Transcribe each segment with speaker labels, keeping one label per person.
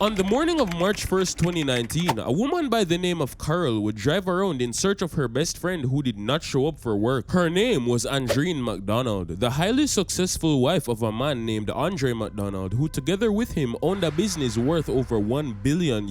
Speaker 1: On the morning of March 1st, 2019, a woman by the name of Carol would drive around in search of her best friend who did not show up for work. Her name was Andreen Mcdonald, the highly successful wife of a man named Andre Mcdonald, who together with him owned a business worth over $1 billion.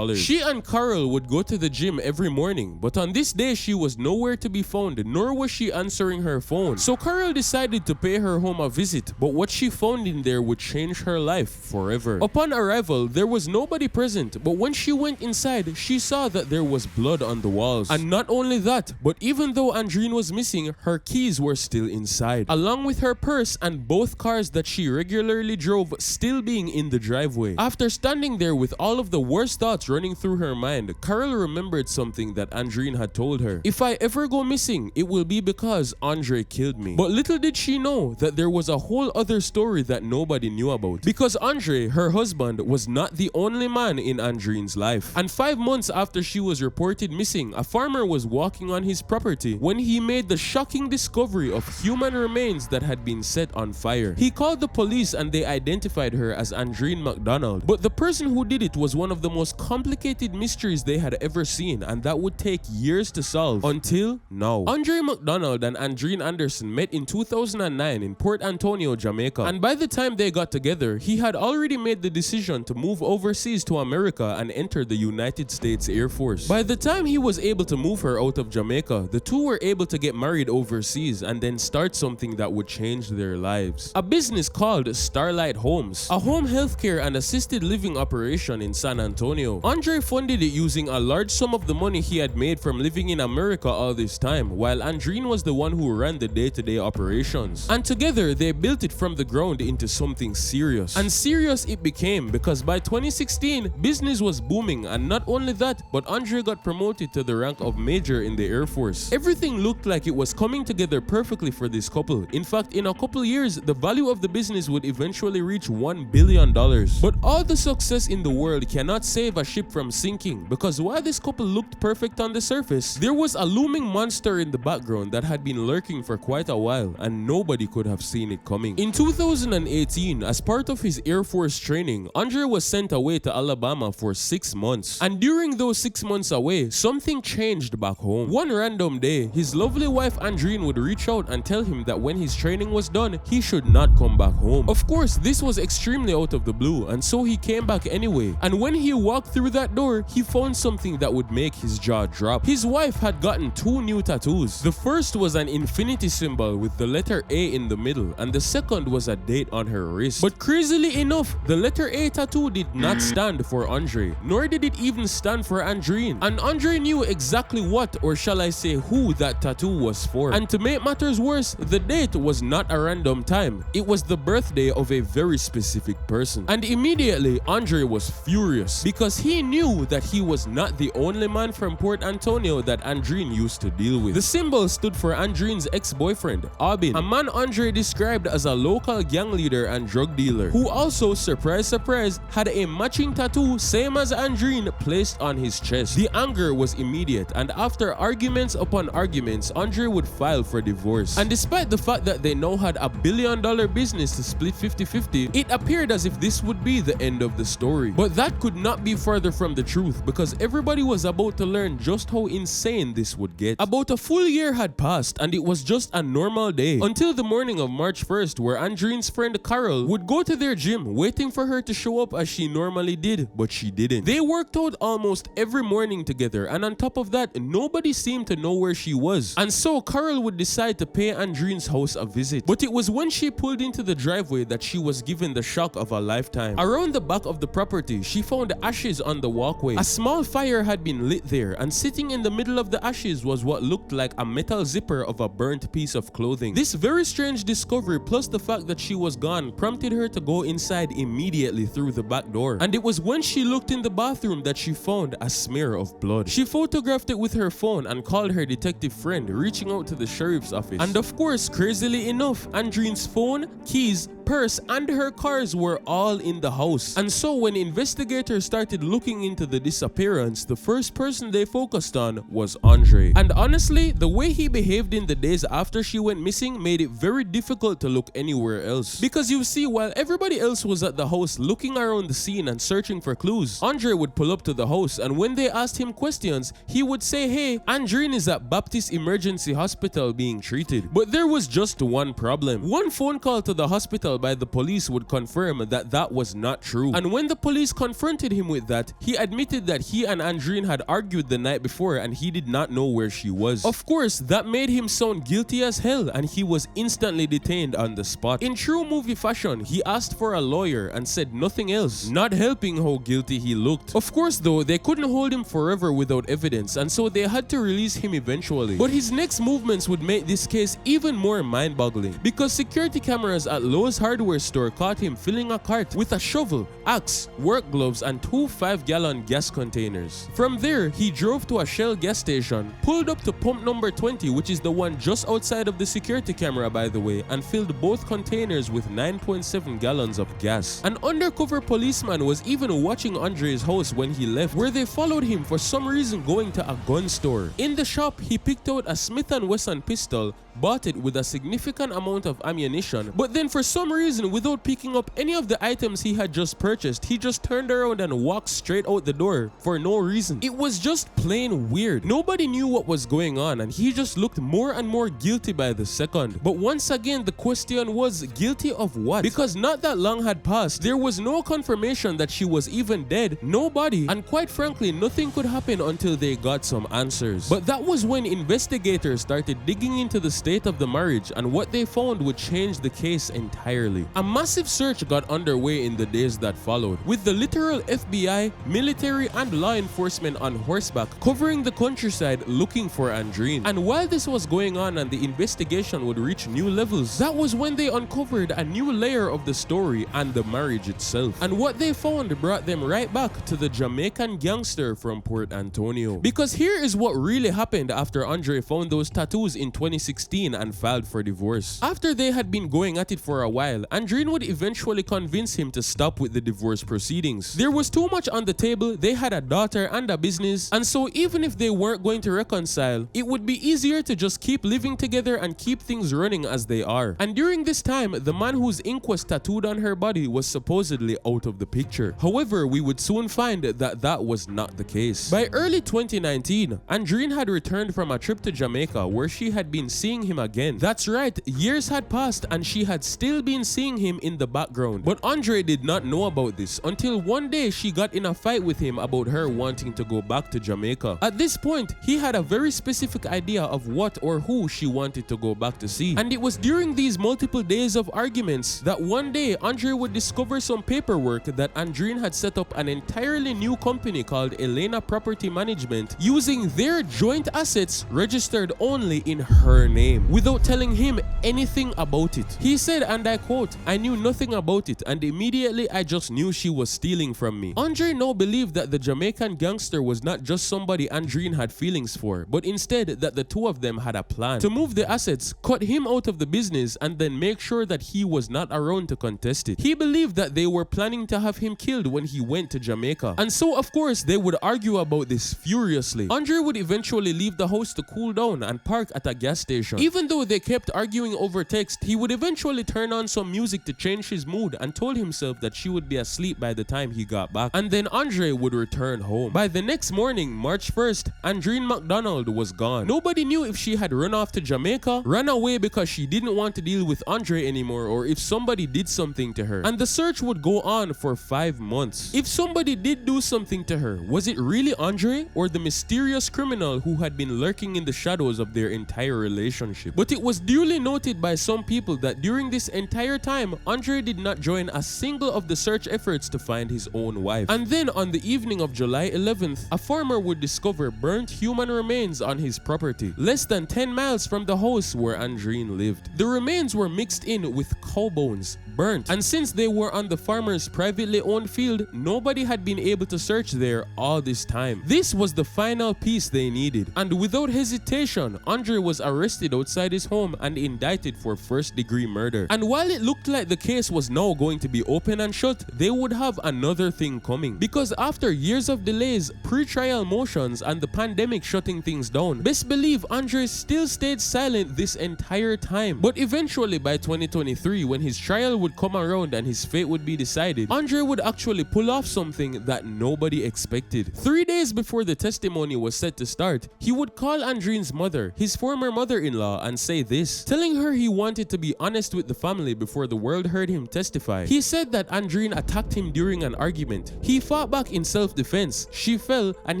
Speaker 1: She and Carol would go to the gym every morning, but on this day she was nowhere to be found, nor was she answering her phone. So Carol decided to pay her home a visit, but what she found in there would change her life forever. Upon arrival, there was nobody present, but when she went inside, she saw that there was blood on the walls. And not only that, but even though Andreen was missing, her keys were still inside, along with her purse and both cars that she regularly drove still being in the driveway. After standing there with all of the worst thoughts running through her mind, Carol remembered something that Andreen had told her. If I ever go missing, it will be because Andre killed me. But little did she know that there was a whole other story that nobody knew about. Because Andre, her husband, was not the only man in Andreen's life. And 5 months after she was reported missing, a farmer was walking on his property when he made the shocking discovery of human remains that had been set on fire. He called the police and they identified her as Andreen Mcdonald. But the person who did it was one of the most complicated mysteries they had ever seen, and that would take years to solve until now. Andre Mcdonald and Andreen Anderson met in 2009 in Port Antonio, Jamaica, and by the time they got together, he had already made the decision to move overseas to America and enter the United States Air Force. By the time he was able to move her out of Jamaica, the two were able to get married overseas and then start something that would change their lives. A business called Starlight Homes, a home healthcare and assisted living operation in San Antonio. Andre funded it using a large sum of the money he had made from living in America all this time, while Andreen was the one who ran the day-to-day operations. And together, they built it from the ground into something serious. And serious it became because by 2016, business was booming, and not only that, but Andre got promoted to the rank of major in the Air Force. Everything looked like it was coming together perfectly for this couple. In fact, in a couple years, the value of the business would eventually reach $1 billion. But all the success in the world cannot save a ship from sinking, because while this couple looked perfect on the surface, there was a looming monster in the background that had been lurking for quite a while, and nobody could have seen it coming. In 2018, as part of his Air Force training, Andre was sent away to Alabama for 6 months. And during those 6 months away, something changed back home. One random day, his lovely wife Andreen would reach out and tell him that when his training was done, he should not come back home. Of course, this was extremely out of the blue, and so he came back anyway. And when he walked through that door, he found something that would make his jaw drop. His wife had gotten 2 new tattoos. The first was an infinity symbol with the letter A in the middle, and the second was a date on her wrist. But crazily enough, the letter A tattoo did not stand for Andre, nor did it even stand for Andreen. And Andre knew exactly what, or shall I say who, that tattoo was for. And to make matters worse, the date was not a random time. It was the birthday of a very specific person. And immediately, Andre was furious because he knew that he was not the only man from Port Antonio that Andreen used to deal with. The symbol stood for Andreen's ex-boyfriend, Abin, a man Andre described as a local gang leader and drug dealer, who also, surprise surprise, had a matching tattoo same as Andreen placed on his chest. The anger was immediate, and after arguments upon arguments, Andre would file for divorce. And despite the fact that they now had a $1 billion business to split 50-50, it appeared as if this would be the end of the story. But that could not be further from the truth, because everybody was about to learn just how insane this would get. About a full year had passed, and it was just a normal day until the morning of March 1st, where Andreen's friend Carol would go to their gym waiting for her to show up as she normally did, but she didn't. They worked out almost every morning together, and on top of that, nobody seemed to know where she was. And so Carol would decide to pay Andreen's house a visit. But it was when she pulled into the driveway that she was given the shock of a lifetime. Around the back of the property, she found ashes on the walkway. A small fire had been lit there, and sitting in the middle of the ashes was what looked like a metal zipper of a burnt piece of clothing. This very strange discovery, plus the fact that she was gone, prompted her to go inside immediately through the back door. And it was when she looked in the bathroom that she found a smear of blood. She photographed it with her phone and called her detective friend, reaching out to the sheriff's office. And of course, crazily enough, Andreen's phone, keys, purse, and her cars were all in the house. And so when investigators started looking into the disappearance, the first person they focused on was Andre. And honestly, the way he behaved in the days after she went missing made it very difficult to look anywhere else. Because you see, while everybody else was at the house looking around the scene and searching for clues, Andre would pull up to the house, and when they asked him questions, he would say, "Hey, Andreen is at Baptist Emergency Hospital being treated." But there was just one problem. One phone call to the hospital by the police would confirm that that was not true. And when the police confronted him with that, he admitted that he and Andreen had argued the night before and he did not know where she was. Of course, that made him sound guilty as hell, and he was instantly detained on the spot. In true movie fashion, he asked for a lawyer and said nothing else, not helping how guilty he looked. Of course though, they couldn't hold him forever without evidence, and so they had to release him eventually. But his next movements would make this case even more mind-boggling, because security cameras at Lowe's hardware store caught him filling a cart with a shovel, axe, work gloves, and 2 5-gallon gas containers. From there, he drove to a Shell gas station, pulled up to pump number 20, which is the one just outside of the security camera by the way, and filled both containers with 9.7 gallons of gas. An undercover policeman was even watching Andre's house when he left, where they followed him for some reason going to a gun store. In the shop, he picked out a Smith & Wesson pistol, bought it with a significant amount of ammunition, but then for some reason, without picking up any of the items he had just purchased, he just turned around and walked straight out the door for no reason. It was just plain weird. Nobody knew what was going on, and he just looked more and more guilty by the second. But once again, the question was, guilty of what? Because not that long had passed, there was no confirmation that she was even dead, no body, and quite frankly, nothing could happen until they got some answers. But that was when investigators started digging into the state of the marriage, and what they found would change the case entirely. A massive search got underway in the days that followed, with the literal FBI, military, and law enforcement on horseback covering the countryside looking for Andreen. And while this was going on and the investigation would reach new levels, that was when they uncovered a new layer of the story and the marriage itself. And what they found brought them right back to the Jamaican gangster from Port Antonio. Because here is what really happened after Andre found those tattoos in 2016 and filed for divorce. After they had been going at it for a while, Andreen would eventually convince him to stop with the divorce proceedings. There was too much on the table, they had a daughter and a business, and so even if they weren't going to reconcile, it would be easier to just keep living together and keep things running as they are. And during this time, the man whose ink was tattooed on her body was supposedly out of the picture. However, we would soon find that that was not the case. By early 2019, Andreen had returned from a trip to Jamaica where she had been seeing him again. That's right, years had passed and she had still been seeing him in the background. But Andre did not know about this until one day she got in a fight with him about her wanting to go back to Jamaica. At this point, he had a very specific idea of what or who she wanted to go back to see. And it was during these multiple days of arguments that one day Andre would discover some paperwork that Andreen had set up an entirely new company called Elena Property Management using their joint assets registered only in her name, without telling him anything about it. He said, and I quote, "I knew nothing about it, and immediately I just knew she was stealing from me." Andre now believed that the Jamaican gangster was not just somebody Andreen had feelings for, but instead that the two of them had a plan to move the assets, cut him out of the business, and then make sure that he was not around to contest it. He believed that they were planning to have him killed when he went to Jamaica, and so of course they would argue about this furiously. Andre would eventually leave the house to cool down and park at a gas station. Even though they kept arguing over text, he would eventually turn on some music to change his mood and told himself that she would be asleep by the time he got back, and then Andre would return home. By the next morning, March 1st, Andreen Mcdonald was gone. Nobody knew if she had run off to Jamaica, ran away because she didn't want to deal with Andre anymore, or if somebody did something to her. And the search would go on for 5 months. If somebody did do something to her, was it really Andre or the mysterious criminal who had been lurking in the shadows of their entire relationship? But it was duly noted by some people that during this entire time, Andre did not join a single of the search efforts to find his own wife. And then on the evening of July 11th, a farmer would discover burnt human remains on his property, less than 10 miles from the house where Andreen lived. The remains were mixed in with cow bones, burnt, and since they were on the farmer's privately owned field, nobody had been able to search there all this time. This was the final piece they needed, and without hesitation, Andre was arrested outside his home and indicted for first-degree murder. And while it looked like the case was now going to be open and shut, they would have another thing coming, because after years of delays, pre-trial motions, and the pandemic shutting things down, best believe Andre still stayed silent this entire time. But eventually by 2023, when his trial would come around and his fate would be decided, Andre would actually pull off something that nobody expected. 3 days before the testimony was set to start, he would call Andreen's mother, his former mother-in-law, and say this, telling her he wanted to be honest with the family before the world heard him testify. He said that Andreen attacked him during an argument. He fought back in self-defense. She fell and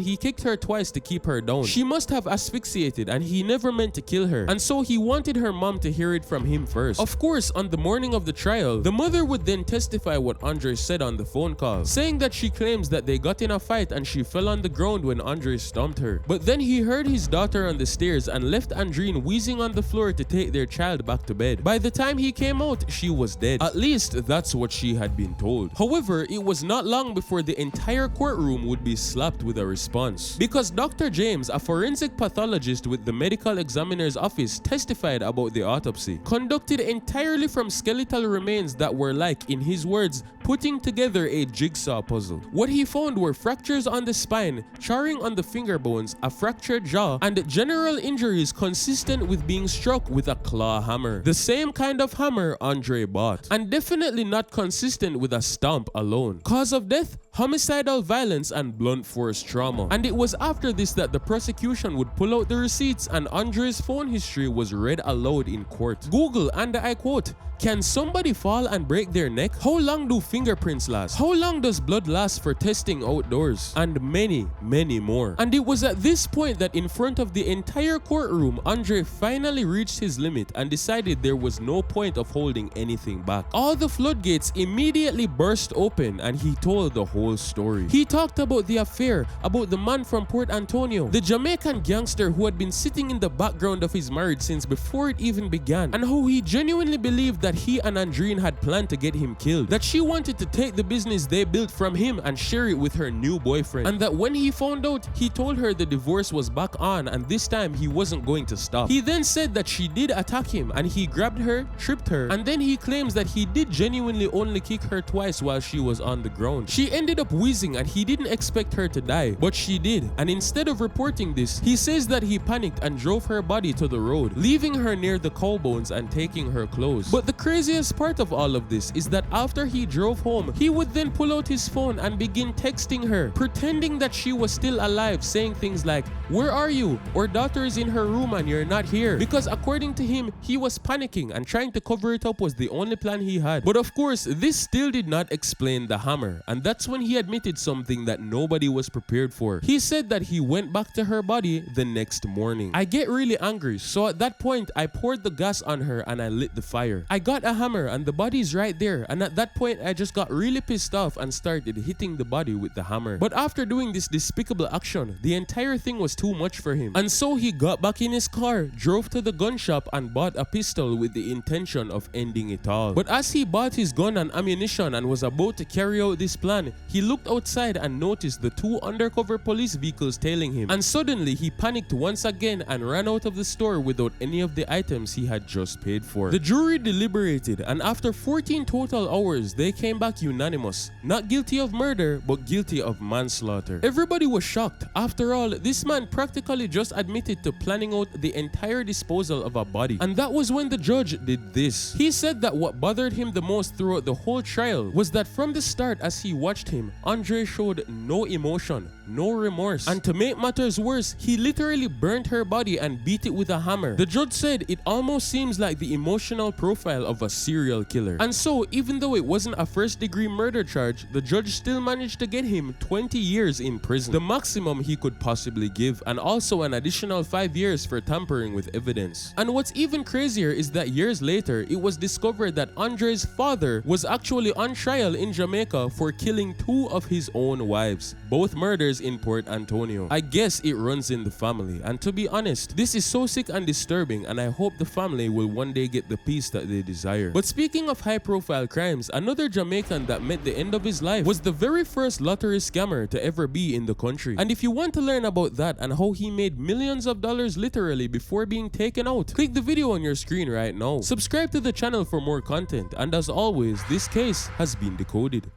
Speaker 1: he kicked her twice to keep her down. She must have asphyxiated and he never meant to kill her, and so he wanted her mom to hear it from him first. Of course, on the morning of the trial, the mother would then testify what Andre said on the phone call, saying that she claims that they got in a fight and she fell on the ground when Andre stomped her. But then he heard his daughter on the stairs and left Andreen wheezing on the floor to take their child back to bed. By the time he came out, she was dead. At least that's what she had been told. However, it was not long before the entire courtroom would be slapped with a response, because Dr. James, a forensic pathologist with the medical examiner's office, testified about the autopsy, conducted entirely from skeletal remains that were like, in his words, putting together a jigsaw puzzle. What he found were fractures on the spine, charring on the finger bones, a fractured jaw, and general injuries consistent with being struck with a claw hammer. The same kind of hammer Andre bought, and definitely not consistent with a stomp alone. Cause of death? Homicidal violence and blunt force trauma. And it was after this that the prosecution would pull out the receipts and Andre's phone history was read aloud in court. Google, and I quote, "Can somebody fall and break their neck? How long do fingerprints last? How long does blood last for testing outdoors?" And many, many more. And it was at this point that in front of the entire courtroom, Andre finally reached his limit and decided there was no point of holding anything back. All the floodgates immediately burst open and he told the whole story. He talked about the affair, about the man from Port Antonio, the Jamaican gangster who had been sitting in the background of his marriage since before it even began, and how he genuinely believed that he and Andreen had planned to get him killed, that she wanted to take the business they built from him and share it with her new boyfriend, and that when he found out, he told her the divorce was back on and this time he wasn't going to stop. He then said that she did attack him and he grabbed her, tripped her, and then he claims that he did genuinely only kick her twice while she was on the ground. She ended up wheezing and he didn't expect her to die, but she did, and instead of reporting this, he says that he panicked and drove her body to the road, leaving her near the cow bones and taking her clothes. But the craziest part of all of this is that after he drove home, he would then pull out his phone and begin texting her, pretending that she was still alive, saying things like, "Where are you? Our daughter is in her room and you're not here," because according to him, he was panicking and trying to cover it up was the only plan he had. But of course, this still did not explain the hammer, and that's when he admitted something that nobody was prepared for. He said that he went back to her body the next morning. "I get really angry, so at that point I poured the gas on her and I lit the fire. I got a hammer and the body's right there, and at that point I just got really pissed off and started hitting the body with the hammer." But after doing this despicable action, the entire thing was too much for him, and so he got back in his car, drove to the gun shop and bought a pistol with the intention of ending it all. But as he bought his gun and ammunition and was about to carry out this plan, he looked outside and noticed the two undercover police vehicles tailing him, and suddenly he panicked once again and ran out of the store without any of the items he had just paid for. The jury deliberated, and after 14 total hours, they came back unanimous, not guilty of murder, but guilty of manslaughter. Everybody was shocked. After all, this man practically just admitted to planning out the entire disposal of a body, and that was when the judge did this. He said that what bothered him the most throughout the whole trial was that from the start, as he watched him, Andre showed no emotion, no remorse, and to make matters worse, he literally burnt her body and beat it with a hammer. The judge said it almost seems like the emotional profile of a serial killer, and so even though it wasn't a first-degree murder charge, the judge still managed to get him 20 years in prison, the maximum he could possibly give, and also an additional 5 years for tampering with evidence. And what's even crazier is that years later, it was discovered that Andre's father was actually on trial in Jamaica for killing 2 of his own wives, both murders in Port Antonio. I guess it runs in the family, and to be honest, this is so sick and disturbing, and I hope the family will one day get the peace that they desire. But speaking of high-profile crimes, another Jamaican that met the end of his life was the very first lottery scammer to ever be in the country. And if you want to learn about that and how he made millions of dollars literally before being taken out, click the video on your screen right now. Subscribe to the channel for more content, and as always, this case has been decoded.